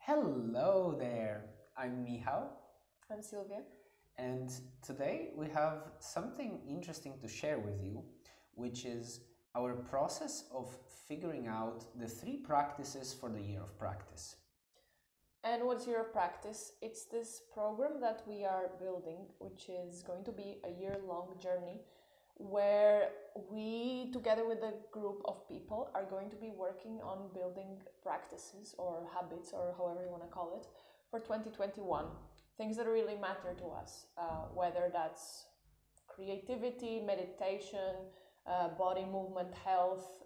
Hello there, I'm Michal, I'm Silvia. and today we have something interesting to share with you, which is our process of figuring out the 3 practices for the year of practice. And what's Year of Practice? It's this program that we are building, which is going to be a year-long journey where we, together with a group of people, are going to be working on building practices or habits or however you want to call it for 2021. Things that really matter to us, whether that's creativity, meditation, body movement, health,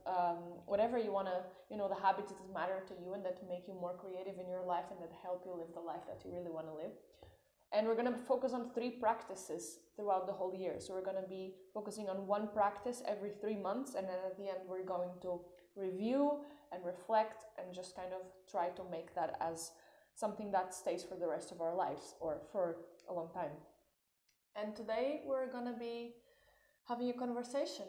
whatever you want to, the habits that matter to you and that make you more creative in your life and that help you live the life that you really want to live. And we're going to focus on 3 practices throughout the whole year. So we're going to be focusing on 1 practice every 3 months. And then at the end, we're going to review and reflect and just kind of try to make that as something that stays for the rest of our lives or for a long time. And today we're going to be having a conversation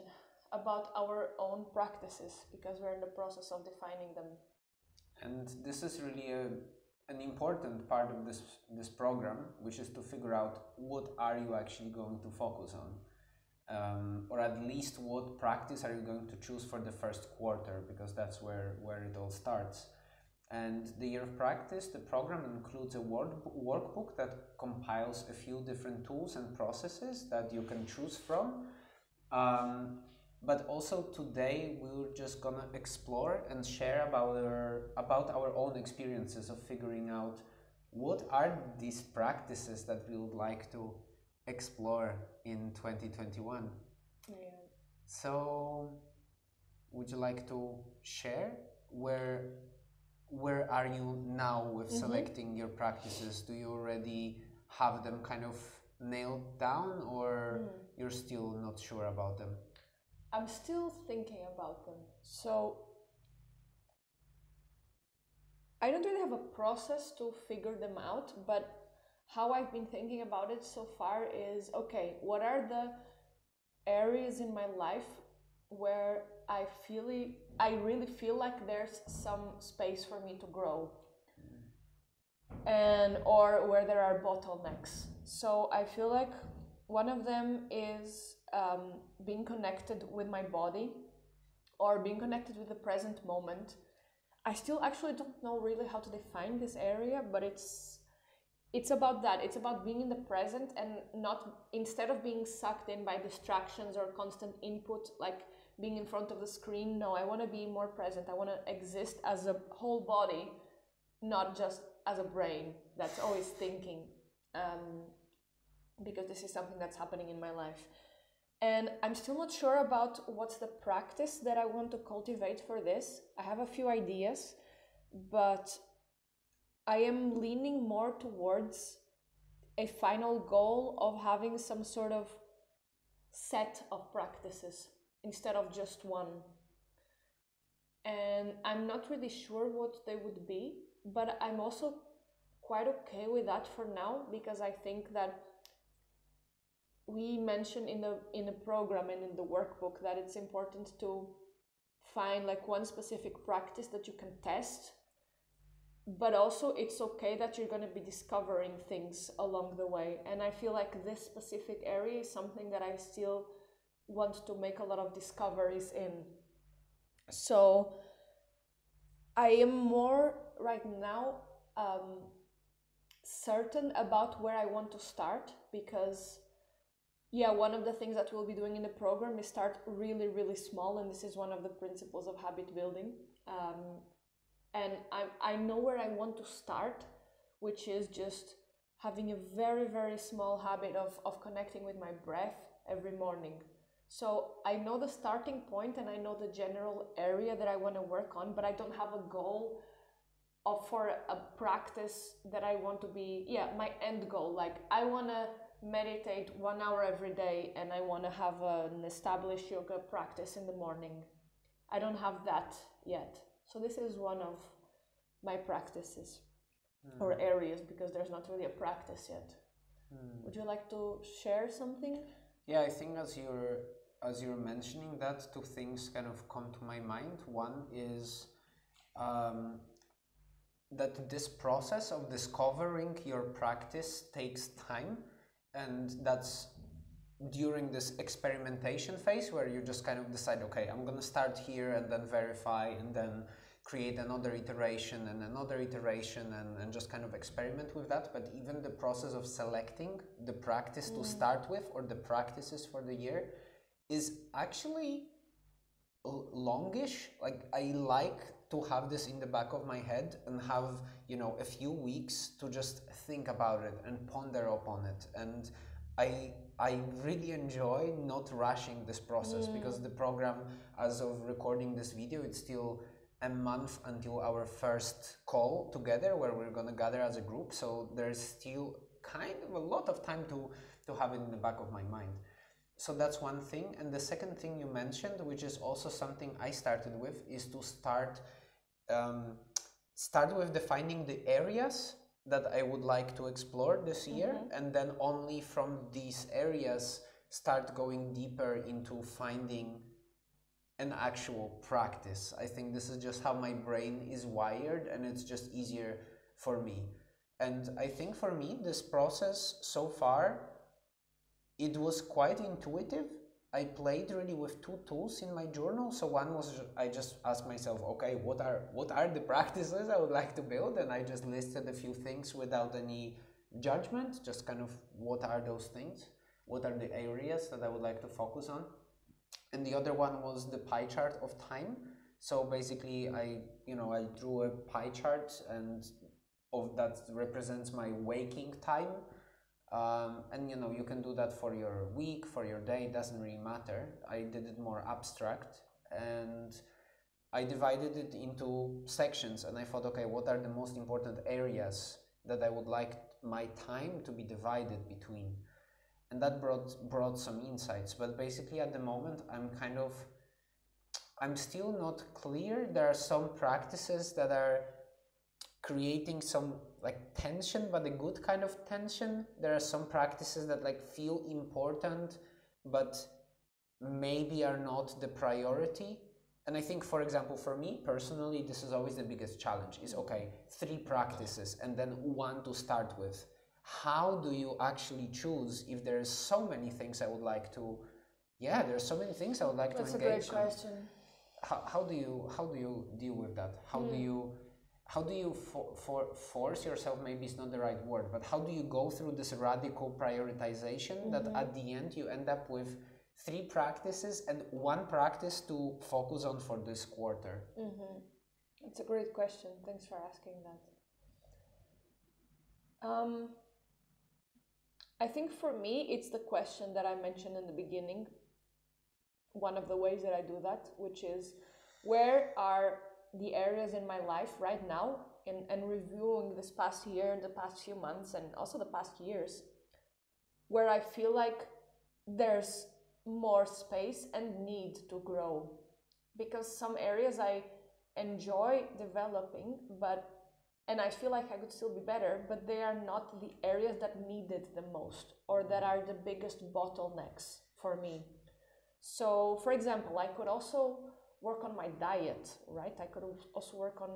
about our own practices because we're in the process of defining them. And this is really an important part of this program, which is to figure out what are you actually going to focus on, or at least what practice are you going to choose for the first quarter, because that's where it all starts. And the year of practice, the program includes a workbook that compiles a few different tools and processes that you can choose from. But also today we're just gonna explore and share about our own experiences of figuring out what are these practices that we would like to explore in 2021. Yeah. So would you like to share where are you now with selecting your practices? Do you already have them kind of nailed down, or you're still not sure about them? I'm still thinking about them. So I don't really have a process to figure them out, but how I've been thinking about it so far is, okay, what are the areas in my life where I really feel like there's some space for me to grow, and or where there are bottlenecks. So I feel like one of them is being connected with my body or being connected with the present moment. I still actually don't know really how to define this area, but it's about that. It's about being in the present and not, instead of being sucked in by distractions or constant input, like being in front of the screen. No, I want to be more present. I want to exist as a whole body, not just as a brain that's always thinking, because this is something that's happening in my life. And I'm still not sure about what's the practice that I want to cultivate for this. I have a few ideas, but I am leaning more towards a final goal of having some sort of set of practices instead of just one. And I'm not really sure what they would be, but I'm also quite okay with that for now, because I think that we mentioned in the program and in the workbook that it's important to find like one specific practice that you can test, but also it's okay that you're going to be discovering things along the way. And I feel like this specific area is something that I still want to make a lot of discoveries in. So I am more right now certain about where I want to start, because one of the things that we'll be doing in the program is start really, really small, and this is one of the principles of habit building. And I know where I want to start, which is just having a very, very small habit of connecting with my breath every morning. So I know the starting point and I know the general area that I want to work on, but I don't have a goal for a practice that I want to be, my end goal. Like I want to meditate 1 hour every day and I want to have an established yoga practice in the morning. I don't have that yet. So this is one of my practices or areas, because there's not really a practice yet. Would you like to share something? Yeah, I think as you're mentioning that, 2 things kind of come to my mind. One is that this process of discovering your practice takes time, and that's during this experimentation phase where you just kind of decide, okay, I'm going to start here and then verify and then create another iteration and another iteration and just kind of experiment with that. But even the process of selecting the practice to start with, or the practices for the year, is actually longish. Like, I like to have this in the back of my head and have, you know, a few weeks to just think about it and ponder upon it. And I really enjoy not rushing this process, because the program, as of recording this video, it's still a month until our first call together where we're going to gather as a group. So there's still kind of a lot of time to have it in the back of my mind. So that's one thing. And the second thing you mentioned, which is also something I started with, is to start with defining the areas that I would like to explore this year, and then only from these areas start going deeper into finding an actual practice. I think this is just how my brain is wired, and it's just easier for me. And I think for me, this process so far, it was quite intuitive. I played really with two tools in my journal. So one was, I just asked myself, okay, what are the practices I would like to build? And I just listed a few things without any judgment, just kind of what are those things? What are the areas that I would like to focus on? And the other one was the pie chart of time. So basically I drew a pie chart and that represents my waking time. And you can do that for your week, for your day, it doesn't really matter. I did it more abstract, and I divided it into sections, and I thought, okay, what are the most important areas that I would like my time to be divided between? And that brought some insights. But basically at the moment I'm still not clear. There are some practices that are creating some like tension, but a good kind of tension. There are some practices that like feel important, but maybe are not the priority. And I think, for example, for me personally, this is always the biggest challenge is, okay, 3 practices and then one to start with. How do you actually choose if there's so many things I would like to, there's so many things I would like to engage in? That's a great question. How do you deal with that? How do you force yourself, maybe it's not the right word, but how do you go through this radical prioritization that at the end you end up with 3 practices and 1 practice to focus on for this quarter? It's a great question. Thanks for asking that. I think for me, it's the question that I mentioned in the beginning. One of the ways that I do that, which is, where are the areas in my life right now, and reviewing this past year, the past few months, and also the past years, where I feel like there's more space and need to grow. Because some areas I enjoy developing, and I feel like I could still be better, but they are not the areas that need it the most, or that are the biggest bottlenecks for me. So, for example, I could also work on my diet, right? I could also work on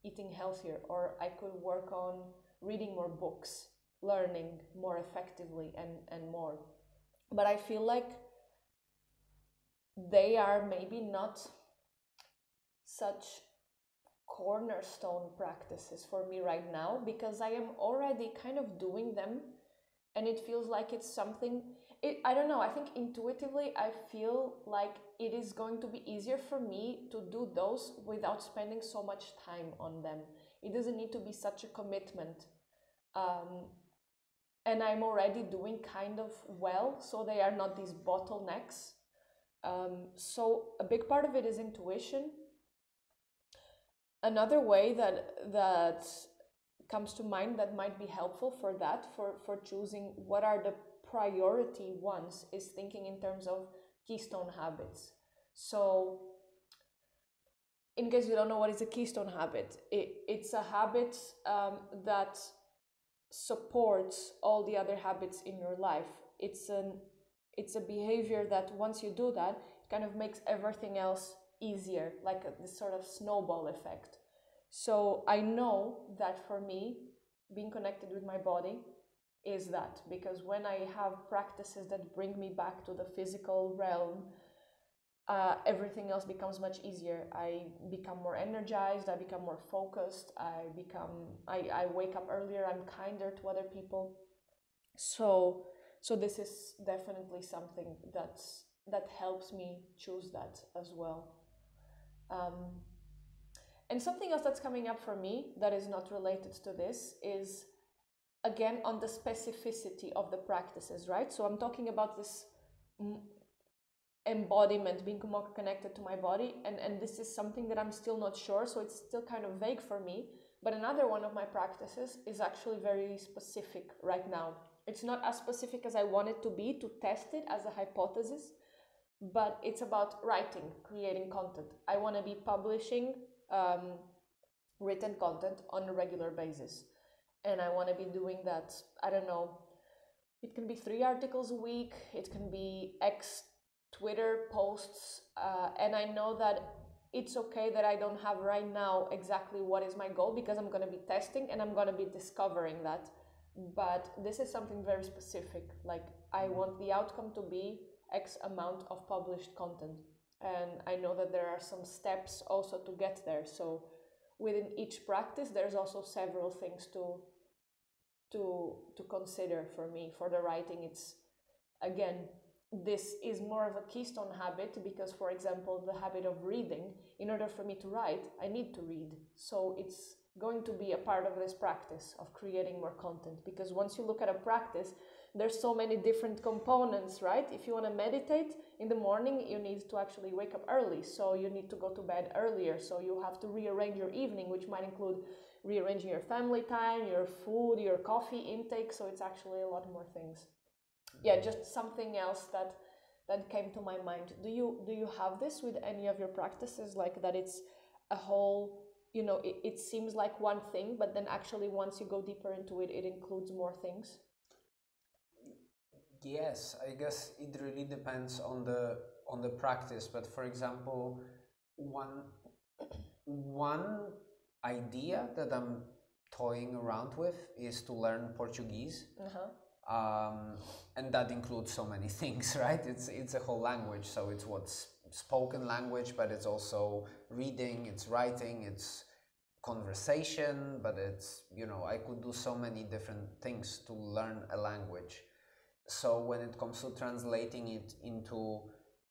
eating healthier, or I could work on reading more books, learning more effectively and more. But I feel like they are maybe not such cornerstone practices for me right now, because I am already kind of doing them, and it feels like it's something, I don't know, I think intuitively I feel like it is going to be easier for me to do those without spending so much time on them. It doesn't need to be such a commitment. And I'm already doing kind of well, so they are not these bottlenecks. So a big part of it is intuition. Another way that comes to mind that might be helpful for that, for choosing what are the priority ones, is thinking in terms of keystone habits. So in case you don't know what is a keystone habit, it's a habit that supports all the other habits in your life. It's a behavior that once you do that, it kind of makes everything else easier, like this sort of snowball effect. So I know that for me, being connected with my body is that, because when I have practices that bring me back to the physical realm, everything else becomes much easier. I become more energized, I become more focused, I wake up earlier, I'm kinder to other people. So this is definitely something that helps me choose that as well. Um, and something else that's coming up for me that is not related to this is, again, on the specificity of the practices, right? So I'm talking about this embodiment, being more connected to my body, and this is something that I'm still not sure, so it's still kind of vague for me. But another one of my practices is actually very specific right now. It's not as specific as I want it to be to test it as a hypothesis, but it's about writing, creating content. I want to be publishing written content on a regular basis, and I want to be doing that, I don't know, it can be 3 articles a week, it can be X Twitter posts, and I know that it's okay that I don't have right now exactly what is my goal, because I'm going to be testing and I'm going to be discovering that. But this is something very specific, like I want the outcome to be X amount of published content, and I know that there are some steps also to get there. So within each practice there's also several things to consider. For me, for the writing, it's, again, this is more of a keystone habit, because, for example, the habit of reading, in order for me to write, I need to read. So it's going to be a part of this practice of creating more content, because once you look at a practice, there's so many different components, right? If you want to meditate in the morning, you need to actually wake up early, so you need to go to bed earlier, so you have to rearrange your evening, which might include rearranging your family time, your food, your coffee intake. So it's actually a lot more things. Yeah, just something else that came to my mind. Do you have this with any of your practices, like that it's a whole, it seems like one thing, but then actually once you go deeper into it, it includes more things? Yes, I guess it really depends on the practice. But for example, one idea that I'm toying around with is to learn Portuguese. And that includes so many things, right? It's a whole language, so it's what's spoken language, but it's also reading, it's writing, it's conversation, but it's, I could do so many different things to learn a language. So when it comes to translating it into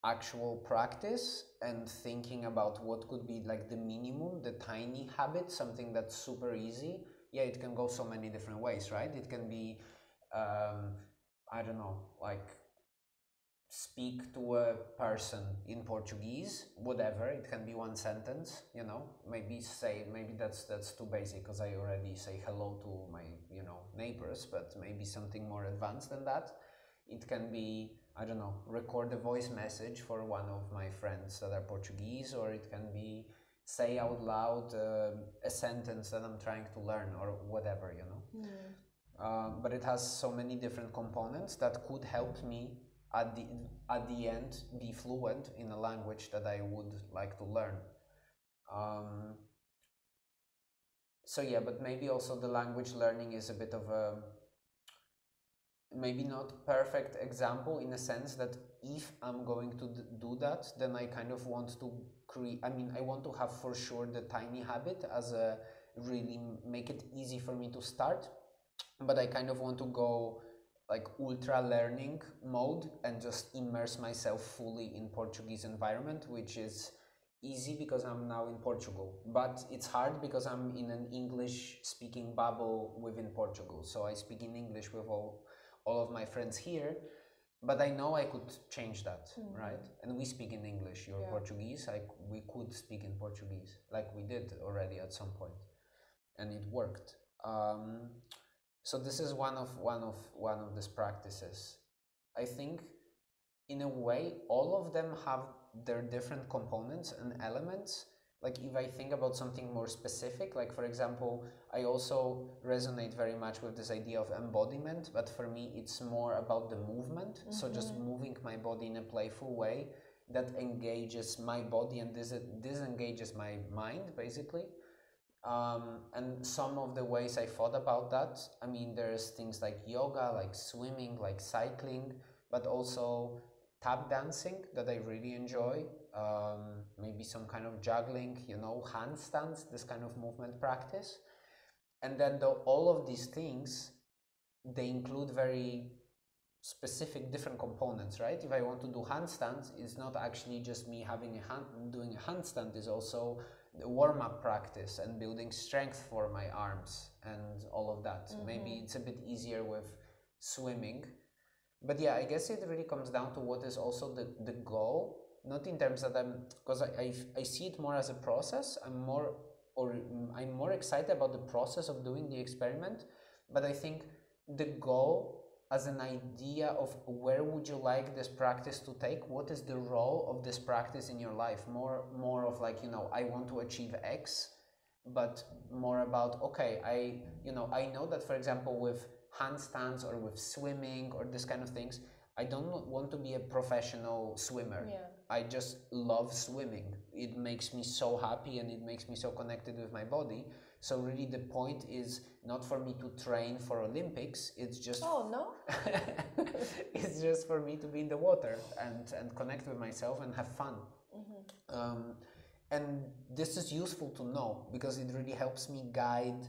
actual practice and thinking about what could be like the minimum, the tiny habit, something that's super easy, yeah, it can go so many different ways, right? It can be I don't know, like speak to a person in Portuguese, whatever. It can be one sentence, maybe that's too basic, because I already say hello to my, neighbors, but maybe something more advanced than that. It can be, I don't know, record a voice message for one of my friends that are Portuguese, or it can be say out loud a sentence that I'm trying to learn, or whatever, but it has so many different components that could help me at the end be fluent in a language that I would like to learn. So yeah, but maybe also the language learning is a bit of a maybe not perfect example, in a sense that if I'm going to do that, then I kind of want to I want to have for sure the tiny habit as a really make it easy for me to start, but I kind of want to go like ultra learning mode and just immerse myself fully in Portuguese environment, which is easy because I'm now in Portugal, but it's hard because I'm in an English speaking bubble within Portugal. So I speak in English with all of my friends here, but I know I could change that, right? And we speak in English, you're Portuguese, we could speak in Portuguese, like we did already at some point, and it worked. So this is one of these practices. I think in a way all of them have their different components and elements. Like if I think about something more specific, like for example, I also resonate very much with this idea of embodiment, but for me it's more about the movement. So just moving my body in a playful way that engages my body and disengages my mind, basically. And some of the ways I thought about that, I mean, there's things like yoga, like swimming, like cycling, but also tap dancing that I really enjoy. Maybe some kind of juggling, you know, handstands, this kind of movement practice. And then all of these things, they include very specific different components, right? If I want to do handstands, it's not actually just me doing a handstand, is also the warm-up practice and building strength for my arms and all of that. Maybe it's a bit easier with swimming. But yeah, I guess it really comes down to what is also the goal, not in terms that because I see it more as a process. I'm more excited about the process of doing the experiment, but I think the goal as an idea of where would you like this practice to take, what is the role of this practice in your life, more of like, you know, I want to achieve X, but more about, okay, I know that, for example, with handstands or with swimming or this kind of things, I don't want to be a professional swimmer. Yeah. I just love swimming. It makes me so happy and it makes me so connected with my body. So really the point is not for me to train for Olympics, it's just it's just for me to be in the water and connect with myself and have fun. And this is useful to know because it really helps me guide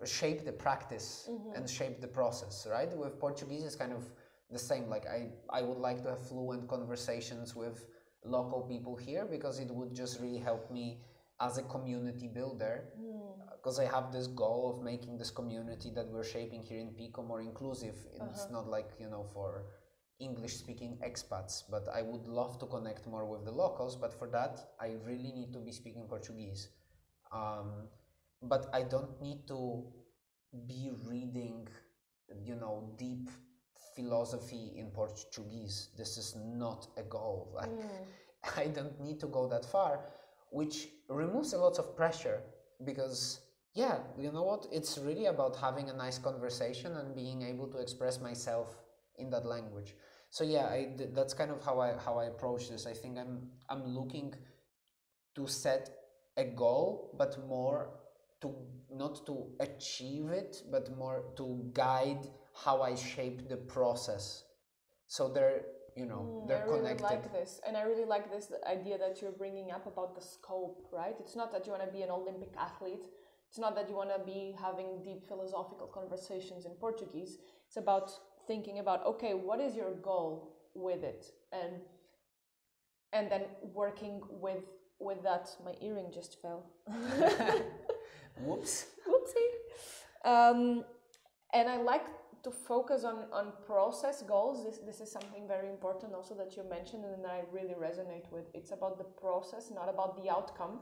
shape the practice and shape the process, right? With Portuguese it's kind of the same. Like I would like to have fluent conversations with local people here because it would just really help me as a community builder, because I have this goal of making this community that we're shaping here in Pico more inclusive. It's not like, you know, for English speaking expats, but I would love to connect more with the locals, but for that I really need to be speaking Portuguese. But I don't need to be reading, you know, deep philosophy in Portuguese. This is not a goal. Like, I don't need to go that far, which removes a lot of pressure because, yeah, you know what? It's really about having a nice conversation and being able to express myself in that language. So yeah, that's kind of how I approach this. I think I'm looking to set a goal, but more to not to achieve it, but more to guide how I shape the process. So they're, you know, they're connected. I really like this, and I really like this idea that you're bringing up about the scope, right? It's not that you want to be an Olympic athlete. It's not that you want to be having deep philosophical conversations in Portuguese. It's about thinking about, okay, what is your goal with it, and then working with that. My earring just fell. Whoops. Whoopsie. And I like to focus on process goals. This is something very important also that you mentioned and I really resonate with. It's about the process, not about the outcome.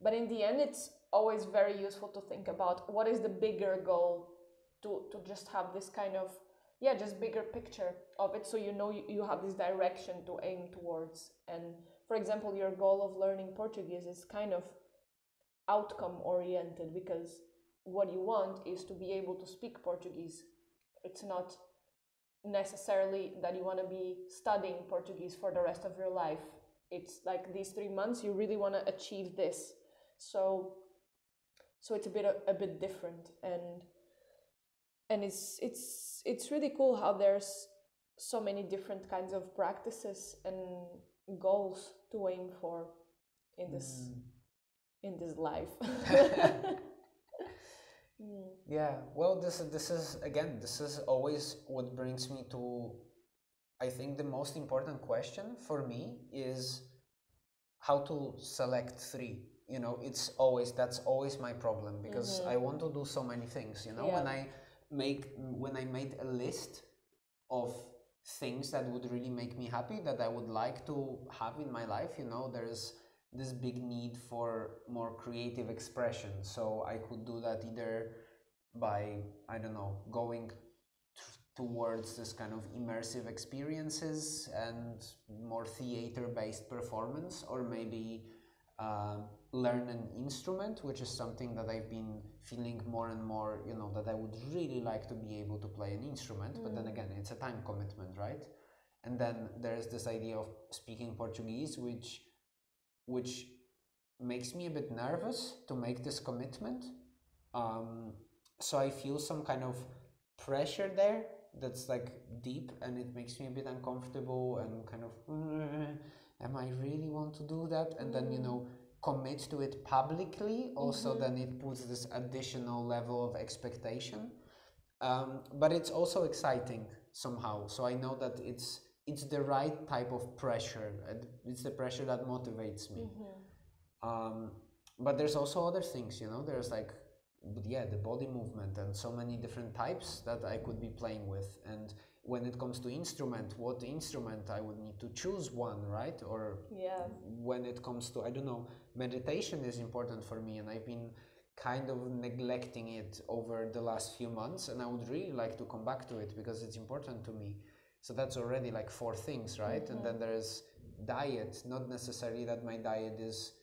But in the end, it's always very useful to think about what is the bigger goal, to just have this kind of, just bigger picture of it, so you know you have this direction to aim towards. And for example, your goal of learning Portuguese is kind of outcome oriented, because what you want is to be able to speak Portuguese. It's not necessarily that you want to be studying Portuguese for the rest of your life. It's like these 3 months you really want to achieve this. So it's a bit different, and it's really cool how there's so many different kinds of practices and goals to aim for in this life. Yeah, well, this is always what brings me to, I think the most important question for me is how to select 3. You know, that's always my problem, because I want to do so many things, you know. When I made a list of things that would really make me happy, that I would like to have in my life, you know, there's this big need for more creative expression. So I could do that either by, I don't know, going towards this kind of immersive experiences and more theater-based performance, or maybe learn an instrument, which is something that I've been feeling more and more, you know, that I would really like to be able to play an instrument, but then again, it's a time commitment, right? And then there's this idea of speaking Portuguese, which makes me a bit nervous to make this commitment. So I feel some kind of pressure there that's like deep, and it makes me a bit uncomfortable and kind of, am I really want to do that? And then, you know, commit to it publicly. Also, then it puts this additional level of expectation. But it's also exciting somehow. So I know that it's the right type of pressure. It's the pressure that motivates me. But there's also other things, you know. There's like, the body movement and so many different types that I could be playing with. And when it comes to instrument, what instrument I would need to choose one, right? Or when it comes to, I don't know, meditation is important for me, and I've been kind of neglecting it over the last few months, and I would really like to come back to it because it's important to me. So that's already like 4 things, right? And then there's diet. Not necessarily that my diet is,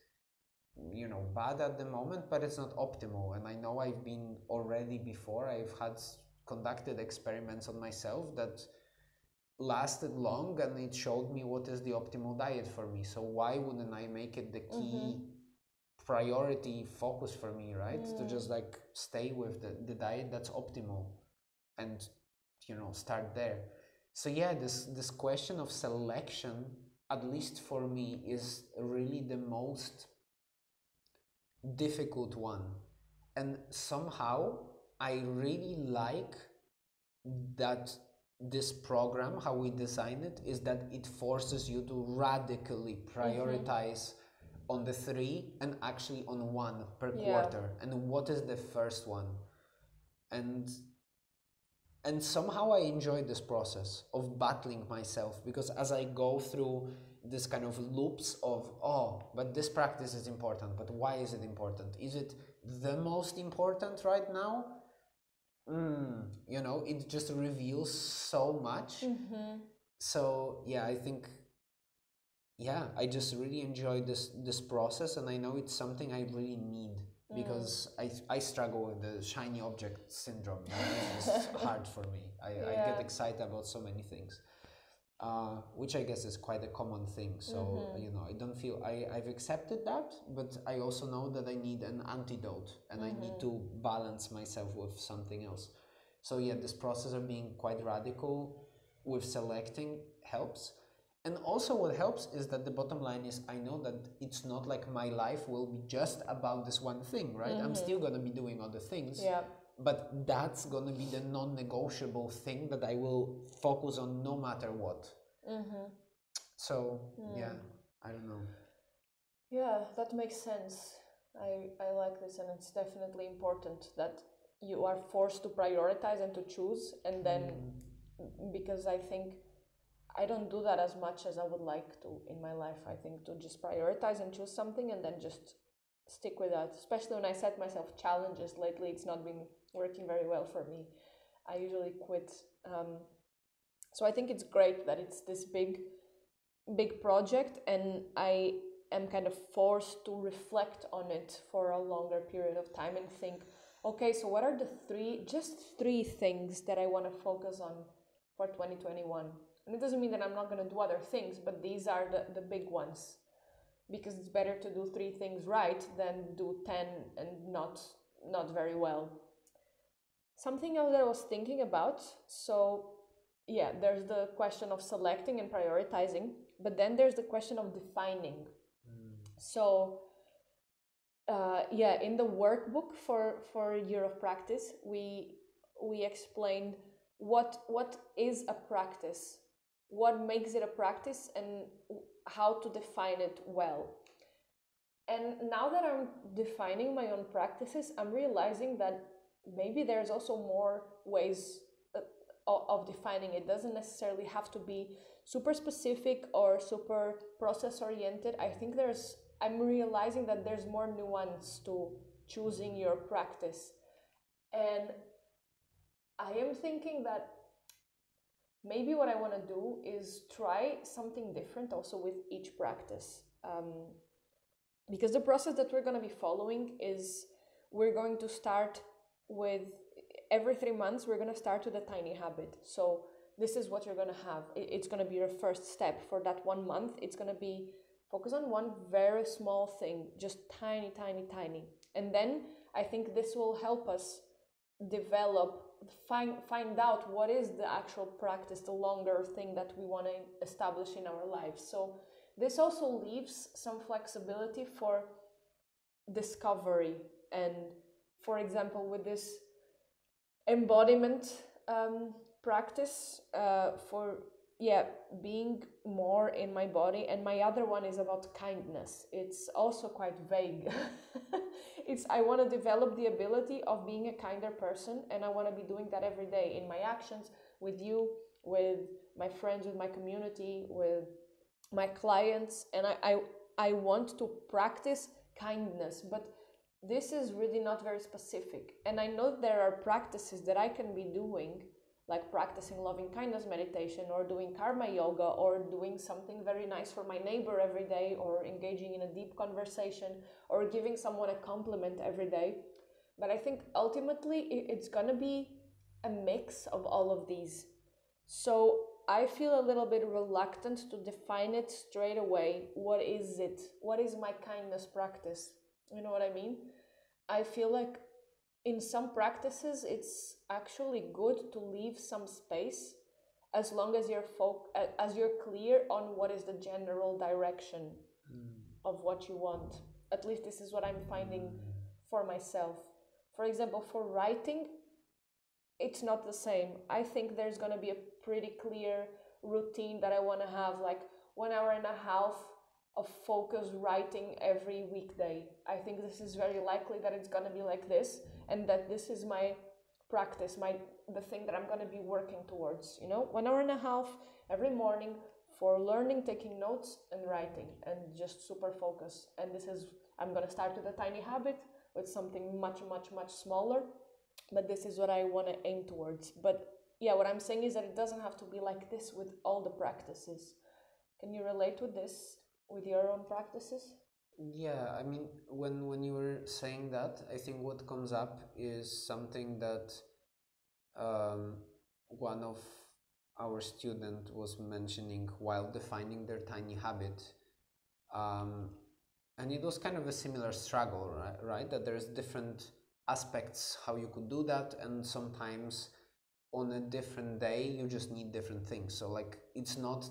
you know, bad at the moment, but it's not optimal. And I know I've been already before, I've conducted experiments on myself that lasted long, and it showed me what is the optimal diet for me. So why wouldn't I make it the key priority focus for me, right? To just like stay with the diet that's optimal and, you know, start there. So yeah, this question of selection, at least for me, is really the most difficult one. And somehow I really like that this program, how we design it, is that it forces you to radically prioritize on the 3 and actually on 1 per quarter. And what is the first one? And somehow I enjoy this process of battling myself, because as I go through this kind of loops of, but this practice is important, but why is it important? Is it the most important right now? You know, it just reveals so much. So yeah, I think, I just really enjoy this process, and I know it's something I really need, because I struggle with the shiny object syndrome. You know? It's just hard for me. I get excited about so many things, which I guess is quite a common thing. So you know, I don't feel I've accepted that, but I also know that I need an antidote, and I need to balance myself with something else. So yeah, this process of being quite radical with selecting helps. And also what helps is that the bottom line is, I know that it's not like my life will be just about this one thing, right? I'm still going to be doing other things, but that's going to be the non-negotiable thing that I will focus on no matter what. So yeah, I don't know. Yeah, that makes sense. I like this, and it's definitely important that you are forced to prioritize and to choose, and then because I think I don't do that as much as I would like to in my life. I think to just prioritize and choose something and then just stick with that. Especially when I set myself challenges lately, it's not been working very well for me. I usually quit. So I think it's great that it's this big project, and I am kind of forced to reflect on it for a longer period of time and think, okay, so what are the just three things that I want to focus on for 2021? And it doesn't mean that I'm not going to do other things, but these are the big ones, because it's better to do 3 things right than do 10 and not very well. Something else that I was thinking about, so yeah, there's the question of selecting and prioritizing, but then there's the question of defining. So in the workbook for a year of practice, we explained what is a practice, what makes it a practice, and how to define it well. And now that I'm defining my own practices, I'm realizing that maybe there's also more ways of defining it. It doesn't necessarily have to be super specific or super process oriented. I think I'm realizing that there's more nuance to choosing your practice. And I am thinking that maybe what I want to do is try something different also with each practice. Because the process that we're going to be following is, we're going to start with, every 3 months, we're going to start with a tiny habit. So this is what you're going to have. It's going to be your first step for that 1 month. It's going to be Focus on one very small thing, just tiny, tiny, tiny. And then I think this will help us develop, find out what is the actual practice, the longer thing that we want to establish in our lives. So this also leaves some flexibility for discovery. And for example, with this embodiment practice for being more in my body, and my other one is about kindness. It's also quite vague. It's I want to develop the ability of being a kinder person, and I want to be doing that every day in my actions, with you, with my friends, with my community, with my clients. And I want to practice kindness, but this is really not very specific. And I know there are practices that I can be doing, like practicing loving kindness meditation, or doing karma yoga, or doing something very nice for my neighbor every day, or engaging in a deep conversation, or giving someone a compliment every day. But I think ultimately it's gonna be a mix of all of these. So I feel a little bit reluctant to define it straight away. What is it? What is my kindness practice? You know what I mean? I feel like in some practices it's actually good to leave some space, as long as you're clear on what is the general direction of what you want. At least this is what I'm finding for myself. For example, for writing, it's not the same. I think there's going to be a pretty clear routine that I want to have, like 1.5 hours of focused writing every weekday. I think this is very likely that it's going to be like this, and that this is my practice, the thing that I'm going to be working towards. 1.5 hours every morning for learning, taking notes, and writing, and just super focus. And I'm going to start with a tiny habit, with something much, much, much smaller, but this is what I want to aim towards. But yeah, what I'm saying is that it doesn't have to be like this with all the practices. Can you relate with this, with your own practices? Yeah, I mean, when you were saying that, I think what comes up is something that one of our student was mentioning while defining their tiny habit. And it was kind of a similar struggle, right? That there's different aspects how you could do that, and sometimes on a different day you just need different things. So like, it's not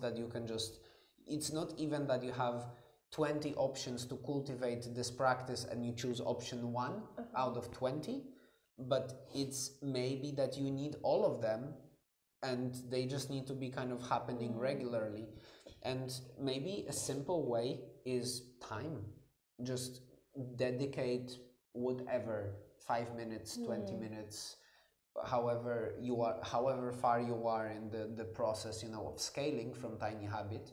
even that you have 20 options to cultivate this practice and you choose option 1 out of 20, but it's maybe that you need all of them, and they just need to be kind of happening regularly. And maybe a simple way is time. Just dedicate whatever, 5 minutes, 20 minutes, however far you are in the process, of scaling from tiny habit,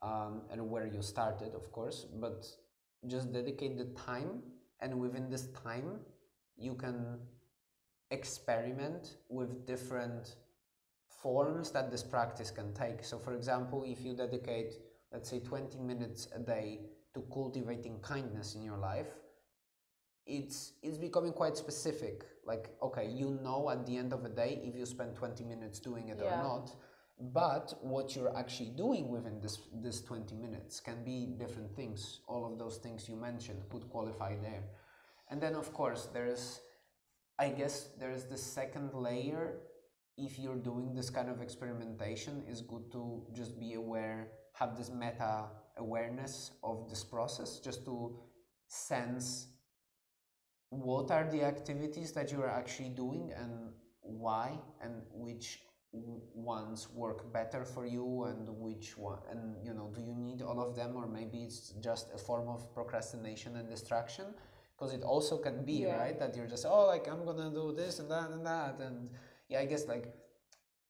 and where you started, of course. But just dedicate the time, and within this time you can experiment with different forms that this practice can take. So for example, if you dedicate, let's say, 20 minutes a day to cultivating kindness in your life, it's becoming quite specific. Like, okay, at the end of the day if you spend 20 minutes doing it or not. But what you're actually doing within this 20 minutes can be different things. All of those things you mentioned could qualify there. And then of course there's the second layer. If you're doing this kind of experimentation, it's good to just be aware, have this meta awareness of this process, just to sense what are the activities that you are actually doing, and why, and which ones work better for you, and which one, and do you need all of them, or maybe it's just a form of procrastination and distraction. Because it also can be, right, that you're just, I'm gonna do this and that and that. And I guess like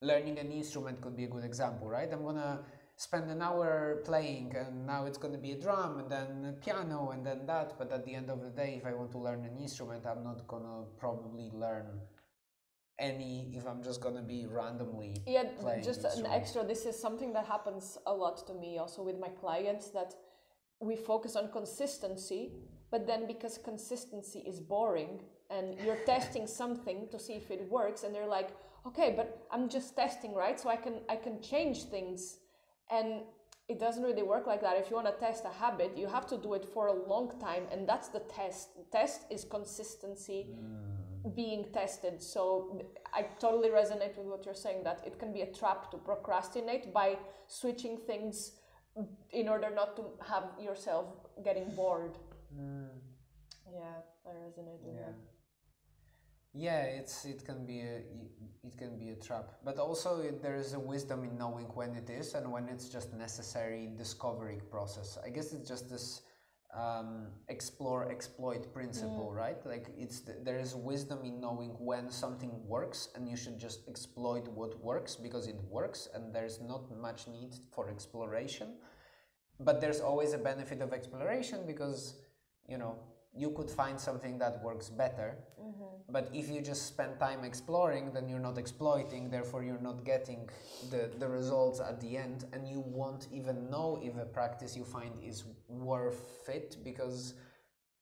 learning an instrument could be a good example, right? I'm gonna spend an hour playing, and now it's gonna be a drum, and then a piano, and then that. But at the end of the day, if I want to learn an instrument, I'm not gonna probably learn any if I'm just gonna be randomly playing just an extra. This is something that happens a lot to me also with my clients, that we focus on consistency, but then because consistency is boring and you're testing something to see if it works, and they're like, okay, but I'm just testing, right? So I can change things. And it doesn't really work like that. If you want to test a habit, you have to do it for a long time, and that's the test. The test is consistency being tested. So I totally resonate with what you're saying, that it can be a trap to procrastinate by switching things in order not to have yourself getting bored. Yeah, I resonate with that. Yeah, it can be a trap, but also there is a wisdom in knowing when it is and when it's just necessary discovery process. I guess it's just this explore exploit principle, right? Like there is wisdom in knowing when something works and you should just exploit what works because it works, and there's not much need for exploration. But there's always a benefit of exploration because, you know, you could find something that works better. But if you just spend time exploring, then you're not exploiting, therefore you're not getting the results at the end, and you won't even know if a practice you find is worth it, because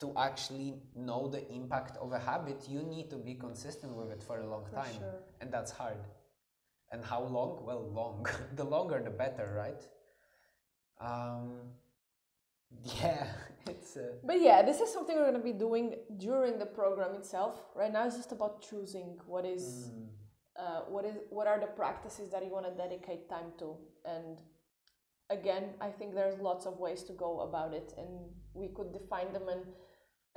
to actually know the impact of a habit, you need to be consistent with it for a long time. Sure. And that's hard. And how long? Well, long. The longer the better, right? Yeah, it's But yeah, this is something we're going to be doing during the program itself. Right now it's just about choosing what are the practices that you want to dedicate time to. And again, I think there's lots of ways to go about it, and we could define them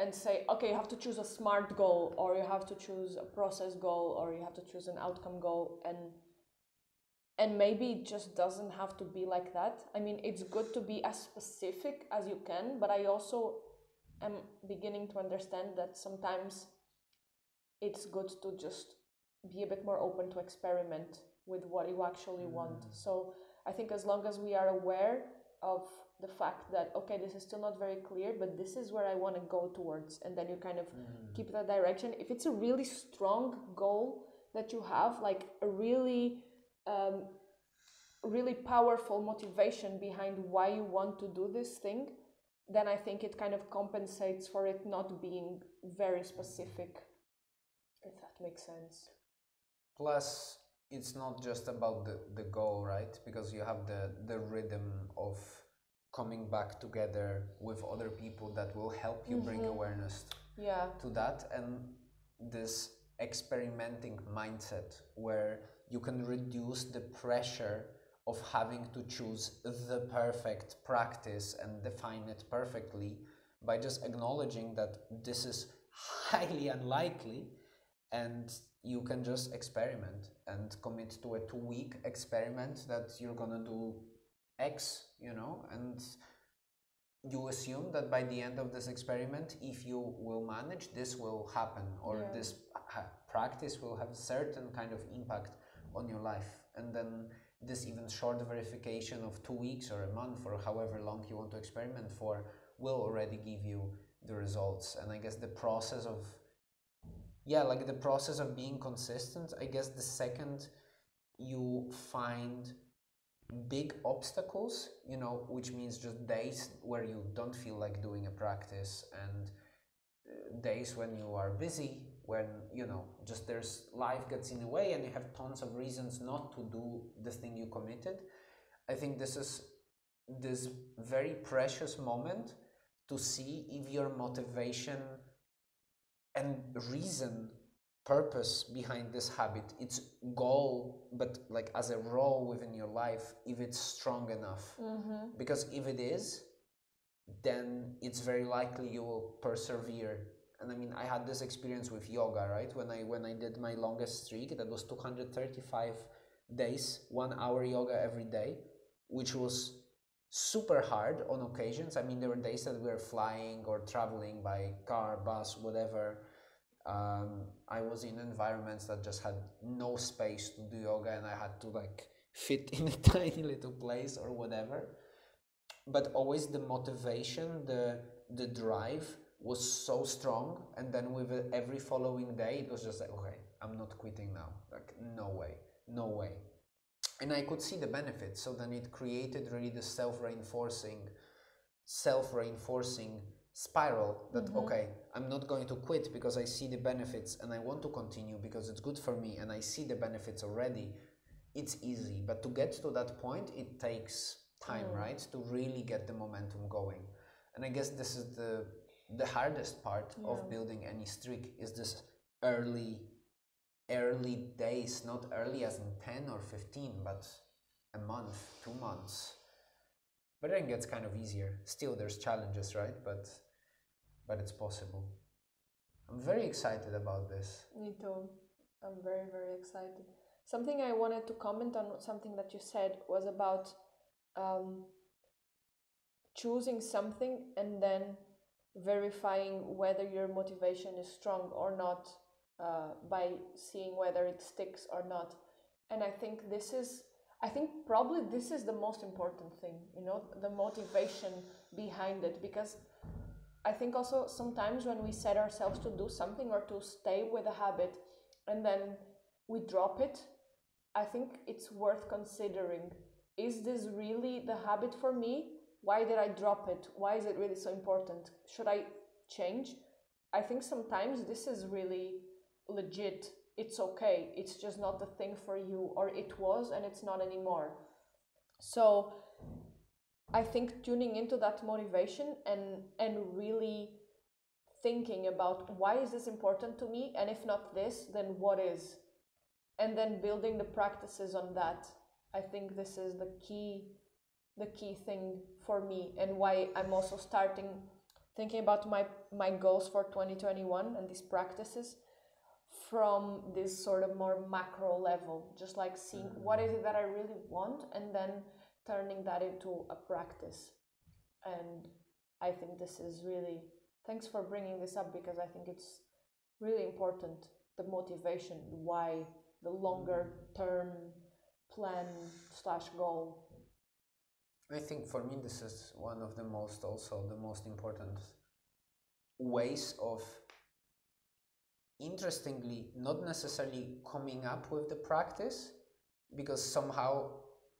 and say, okay, you have to choose a SMART goal, or you have to choose a process goal, or you have to choose an outcome goal, and maybe it just doesn't have to be like that. I mean, it's good to be as specific as you can, but I also am beginning to understand that sometimes it's good to just be a bit more open to experiment with what you actually want. So I think as long as we are aware of the fact that, okay, this is still not very clear, but this is where I want to go towards, and then you kind of keep that direction. If it's a really strong goal that you have, like a really powerful motivation behind why you want to do this thing, then I think it kind of compensates for it not being very specific, if that makes sense. Plus, it's not just about the goal, right? Because you have the rhythm of coming back together with other people that will help you bring awareness to that, and this experimenting mindset where you can reduce the pressure of having to choose the perfect practice and define it perfectly by just acknowledging that this is highly unlikely, and you can just experiment and commit to a 2-week experiment that you're gonna do X, you know, and you assume that by the end of this experiment, if you will manage, this will happen, or this practice will have a certain kind of impact on your life. And then this even short verification of 2 weeks or a month or however long you want to experiment for will already give you the results. And I guess the process of being consistent, I guess the second you find big obstacles, you know, which means just days where you don't feel like doing a practice, and days when you are busy, when, you know, just there's life gets in the way and you have tons of reasons not to do the thing you committed. I think this is this very precious moment to see if your motivation and purpose behind this habit, its goal, but like as a role within your life, if it's strong enough. Because if it is, then it's very likely you will persevere. And I mean, I had this experience with yoga, right? When I did my longest streak, that was 235 days, 1 hour yoga every day, which was super hard on occasions. I mean, there were days that we were flying or traveling by car, bus, whatever. I was in environments that just had no space to do yoga, and I had to like fit in a tiny little place or whatever. But always the motivation, the drive was so strong, and then with every following day it was just like, okay, I'm not quitting now, like no way. And I could see the benefits. So then it created really the self-reinforcing spiral that okay, I'm not going to quit because I see the benefits, and I want to continue because it's good for me and I see the benefits already. It's easy, but to get to that point it takes time, right? To really get the momentum going. And I guess this is the hardest part of building any streak, is this early days, not early as in 10 or 15, but a month, 2 months. But then it gets kind of easier. Still, there's challenges, right? But it's possible. I'm very excited about this. Me too. I'm very, very excited. Something I wanted to comment on, something that you said, was about choosing something and then verifying whether your motivation is strong or not by seeing whether it sticks or not. And I think probably this is the most important thing, the motivation behind it, because I think also sometimes when we set ourselves to do something or to stay with a habit and then we drop it, I think it's worth considering, is this really the habit for me? Why did I drop it? Why is it really so important? Should I change? I think sometimes this is really legit. It's okay. It's just not the thing for you, or it was and it's not anymore. So I think tuning into that motivation and really thinking about, why is this important to me? And if not this, then what is? And then building the practices on that. I think this is the key thing for me, and why I'm also thinking about my goals for 2021 and these practices from this sort of more macro level, just like seeing what is it that I really want and then turning that into a practice. And I think this is really, thanks for bringing this up, because I think it's really important, the motivation, why, the longer term plan / goal. I think for me this is one of the most important ways of, interestingly, not necessarily coming up with the practice, because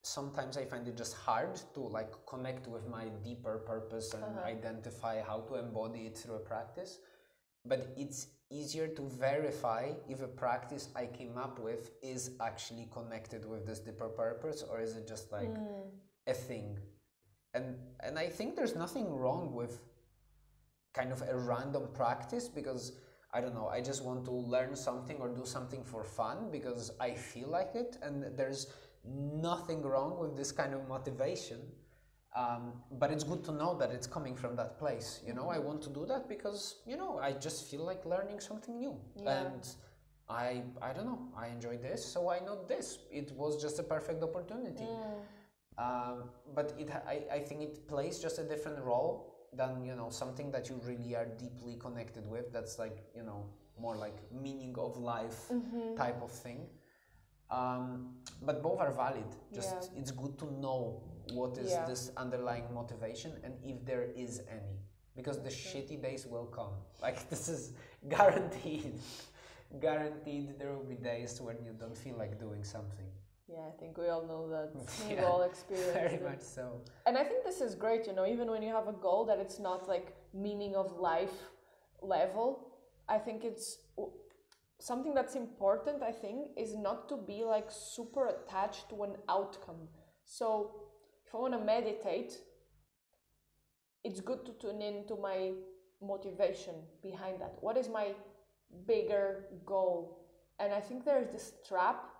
sometimes I find it just hard to like connect with my deeper purpose and identify how to embody it through a practice. But it's easier to verify if a practice I came up with is actually connected with this deeper purpose, or is it just like a thing. And I think there's nothing wrong with kind of a random practice, because I don't know, I just want to learn something or do something for fun because I feel like it, and there's nothing wrong with this kind of motivation. But it's good to know that it's coming from that place. I want to do that because, I just feel like learning something new. And I don't know, I enjoy this, so why not this? It was just a perfect opportunity. But I think it plays just a different role than, something that you really are deeply connected with. That's like, more like meaning of life type of thing. But both are valid. Just it's good to know what is this underlying motivation, and if there is any, because the shitty days will come. Like, this is guaranteed. Guaranteed there will be days when you don't feel like doing something. Yeah, I think we all know that. We've all experienced it. Very much so. And I think this is great, even when you have a goal that it's not like meaning of life level. I think it's something that's important, I think, is not to be like super attached to an outcome. So if I want to meditate, it's good to tune into my motivation behind that. What is my bigger goal? And I think there's this trap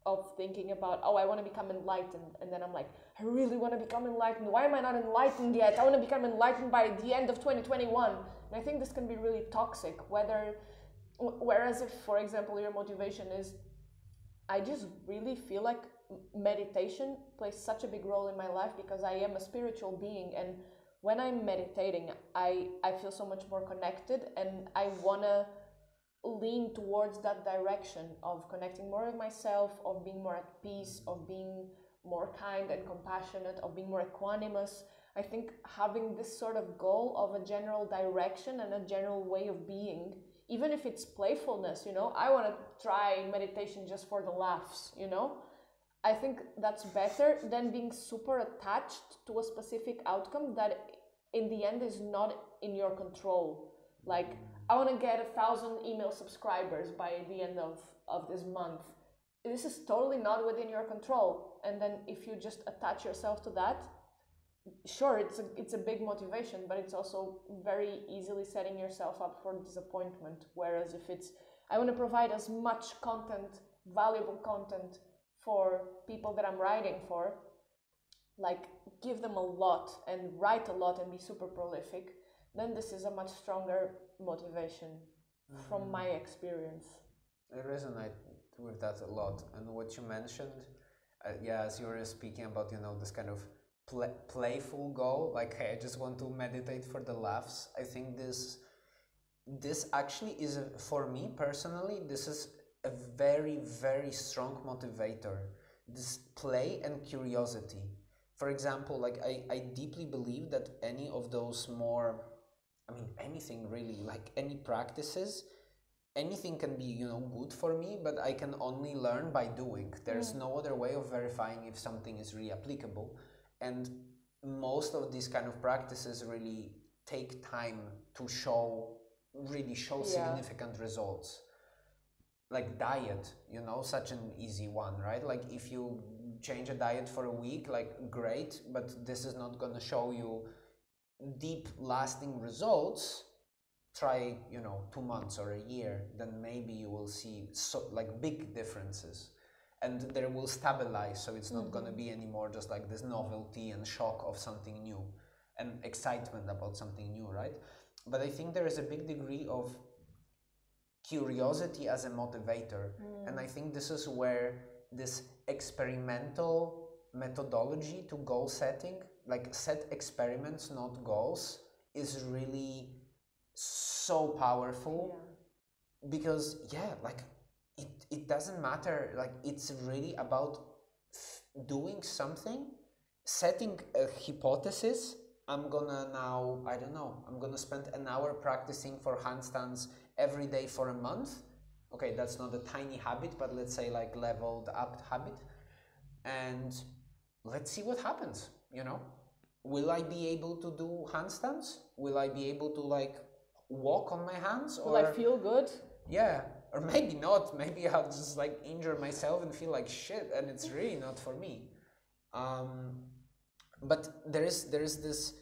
of thinking about, I want to become enlightened, and then I'm like, I really want to become enlightened. Why am I not enlightened yet? I want to become enlightened by the end of 2021. And I think this can be really toxic. Whereas if, for example, your motivation is, I just really feel like meditation plays such a big role in my life because I am a spiritual being, and when I'm meditating, I feel so much more connected, and I want to lean towards that direction of connecting more with myself, of being more at peace, of being more kind and compassionate, of being more equanimous. I think having this sort of goal of a general direction and a general way of being, even if it's playfulness, I want to try meditation just for the laughs, I think that's better than being super attached to a specific outcome that in the end is not in your control. Like, I want to get 1,000 email subscribers by the end of this month. This is totally not within your control. And then if you just attach yourself to that, sure, it's a big motivation, but it's also very easily setting yourself up for disappointment. Whereas if it's, I want to provide as much content, valuable content for people that I'm writing for, like give them a lot and write a lot and be super prolific, then this is a much stronger motivation from my experience. I resonate with that a lot. And what you mentioned, yeah, as you were speaking about, this kind of playful goal, like, hey, I just want to meditate for the laughs. I think this actually is, for me personally, this is a very, very strong motivator. This play and curiosity. For example, like I deeply believe that any of those more, anything really, like any practices, anything can be, good for me, but I can only learn by doing. There's no other way of verifying if something is really applicable. And most of these kind of practices really take time to really show significant results. Like diet, such an easy one, right? Like if you change a diet for a week, like great, but this is not going to show you deep lasting results. Try 2 months or a year, then maybe you will see like big differences, and they will stabilize, so it's not going to be anymore just like this novelty and shock of something new and excitement about something new, right? But I think there is a big degree of curiosity as a motivator, and I think this is where this experimental methodology to goal setting, like set experiments not goals, is really so powerful. Because like it doesn't matter, like it's really about doing something, setting a hypothesis. I'm gonna spend an hour practicing for handstands every day for a month. Okay, that's not a tiny habit, but let's say like leveled up habit, and let's see what happens. Will I be able to do handstands? Will I be able to like walk on my hands? Will I feel good? Yeah, or maybe not. Maybe I'll just like injure myself and feel like shit, and it's really not for me. But there is this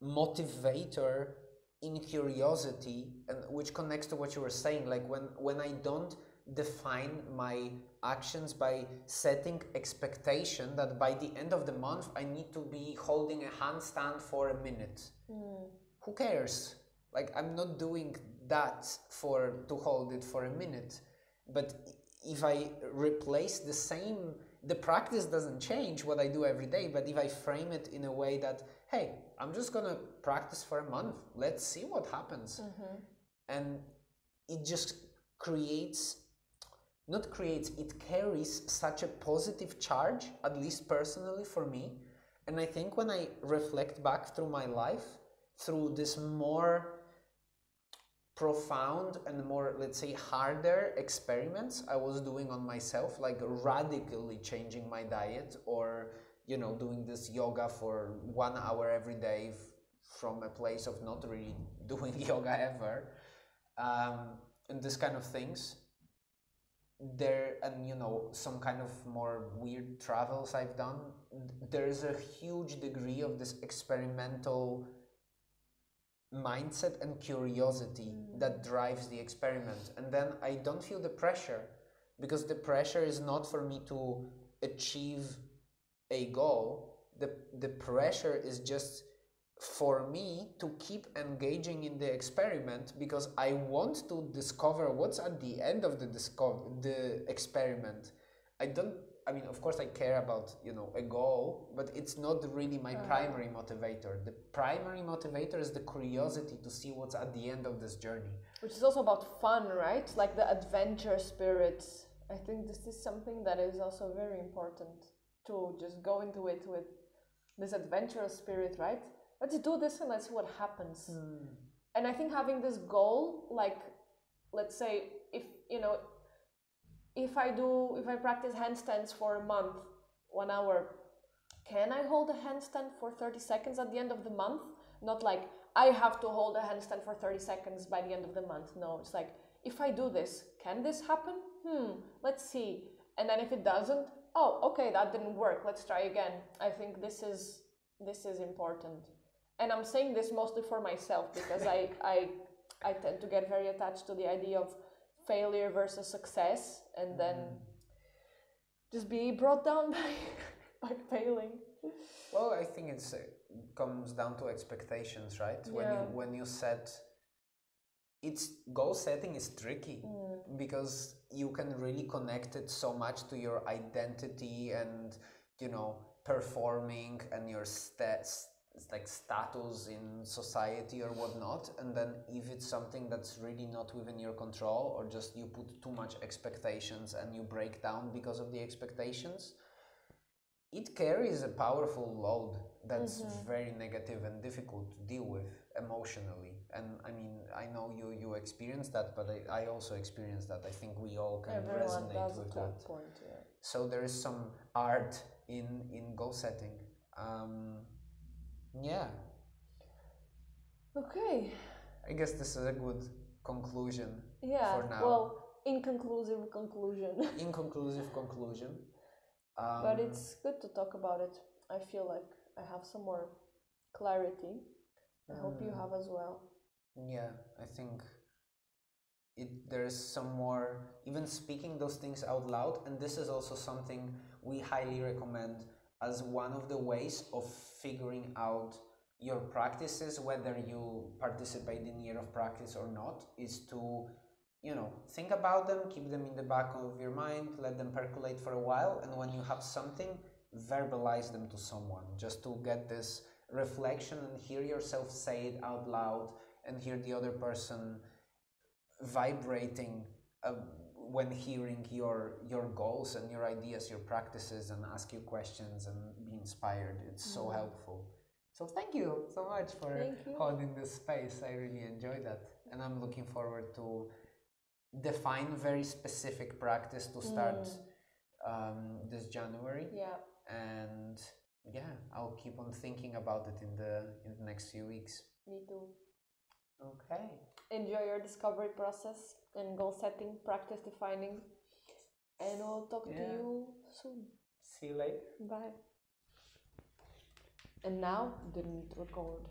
motivator in curiosity, and which connects to what you were saying. Like when I don't define my actions by setting expectation that by the end of the month I need to be holding a handstand for a minute. Who cares? Like I'm not doing that to hold it for a minute. But if I replace the practice doesn't change what I do every day, but if I frame it in a way that, hey, I'm just gonna practice for a month, let's see what happens. And it just it carries such a positive charge, at least personally for me. And I think when I reflect back through my life, through this more profound and more, let's say, harder experiments I was doing on myself, like radically changing my diet, or doing this yoga for 1 hour every day from a place of not really doing yoga ever, and this kind of things there, and some kind of more weird travels I've done. There's a huge degree of this experimental mindset and curiosity that drives the experiment, and then I don't feel the pressure, because the pressure is not for me to achieve a goal. The pressure is just for me to keep engaging in the experiment, because I want to discover what's at the end of the experiment. Of course I care about, a goal, but it's not really my primary motivator. The primary motivator is the curiosity to see what's at the end of this journey. Which is also about fun, right? Like the adventure spirit. I think this is something that is also very important, to just go into it with this adventurous spirit, right? Let's do this and let's see what happens. And I think having this goal, like, let's say if I practice handstands for a month, 1 hour, can I hold a handstand for 30 seconds at the end of the month? Not like I have to hold a handstand for 30 seconds by the end of the month. No, it's like, if I do this, can this happen? Let's see. And then if it doesn't, oh, okay, that didn't work. Let's try again. I think this is this is important. And I'm saying this mostly for myself because I tend to get very attached to the idea of failure versus success, and then just be brought down by failing. Well, I think it comes down to expectations, right? Yeah. When you set, goal setting is tricky because you can really connect it so much to your identity and, you know, performing and your status in society or whatnot. And then if it's something that's really not within your control, or just you put too much expectations and you break down because of the expectations, it carries a powerful load that's very negative and difficult to deal with emotionally. And I mean, I know you experience that, but I also experience that. I think we all can resonate with that. Point, yeah. So there is some art in goal setting. Yeah. Okay. I guess this is a good conclusion for now. Well, inconclusive conclusion. Inconclusive conclusion. But it's good to talk about it. I feel like I have some more clarity. I hope you have as well. Yeah, I think there's some more, even speaking those things out loud, and this is also something we highly recommend as one of the ways of figuring out your practices, whether you participate in year of practice or not, is to, you know, think about them, keep them in the back of your mind, let them percolate for a while, and when you have something, verbalize them to someone, just to get this reflection and hear yourself say it out loud and hear the other person vibrating when hearing your goals and your ideas, your practices, and ask you questions and be inspired. It's so helpful. So thank you so much for holding this space. I really enjoy that, and I'm looking forward to define very specific practice to start this January. Yeah. And yeah, I'll keep on thinking about it in the next few weeks. Me too. Okay. Enjoy your discovery process and goal setting, practice defining, and I'll talk to you soon. See you later. Bye. And now, didn't record.